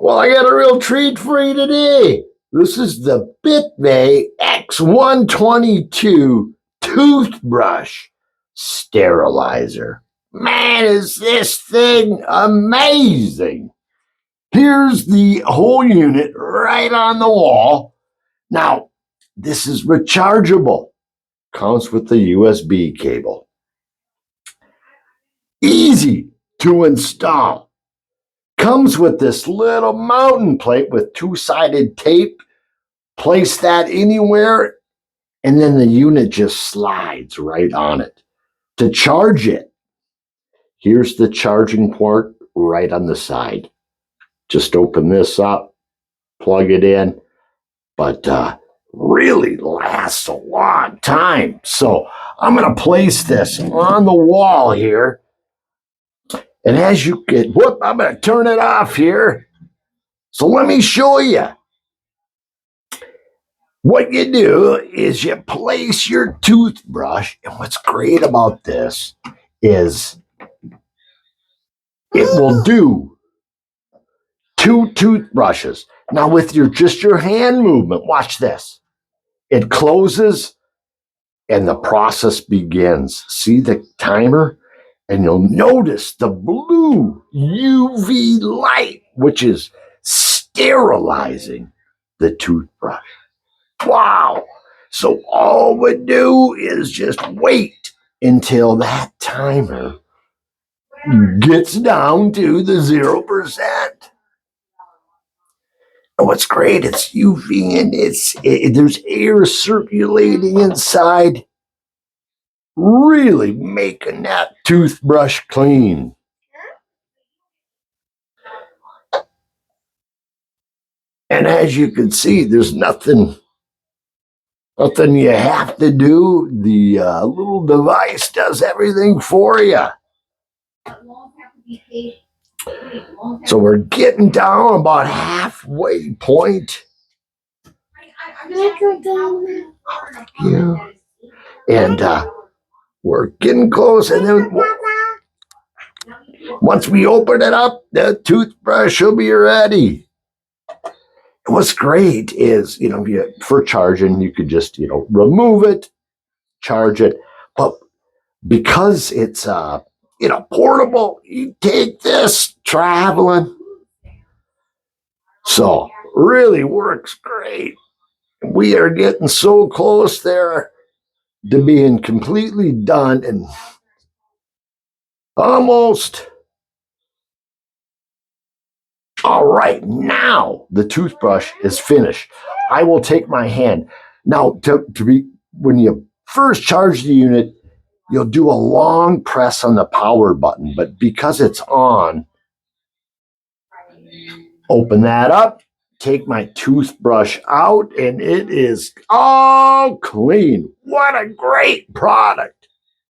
Well, I got a real treat for you today. This is the Bitvae X122 Toothbrush Sterilizer. Man, is this thing amazing! Here's the whole unit right on the wall. Now, this is rechargeable. Comes with the USB cable. Easy to install. Comes with this little mounting plate with two-sided tape. Place that anywhere, and then the unit just slides right on it. To charge it, here's the charging port right on the side. Just open this up, plug it in, but really lasts a long time. So I'm going to place this on the wall here. And as you get, I'm going to turn it off here. So let me show you. What you do is you place your toothbrush, and what's great about this is it will do 2 toothbrushes. Now with just your hand movement, watch this. It closes and the process begins. See the timer? And you'll notice the blue UV light, which is sterilizing the toothbrush. Wow. So all we do is just wait until that timer gets down to the 0%. And what's great, it's UV and there's air circulating inside, really making that toothbrush clean. And as you can see, there's nothing you have to do. The little device does everything for you. So we're getting down about halfway point. Yeah. And we're getting close. And then once we open it up, the toothbrush will be ready. What's great is, for charging, you could just, remove it, charge it. But because it's, portable, you take this traveling. So really works great. We are getting so close there to being completely done and almost. All right, now the toothbrush is finished. I will take my hand. Now, when you first charge the unit, you'll do a long press on the power button, but because it's on, open that up, take my toothbrush out, and it is all clean. What a great product.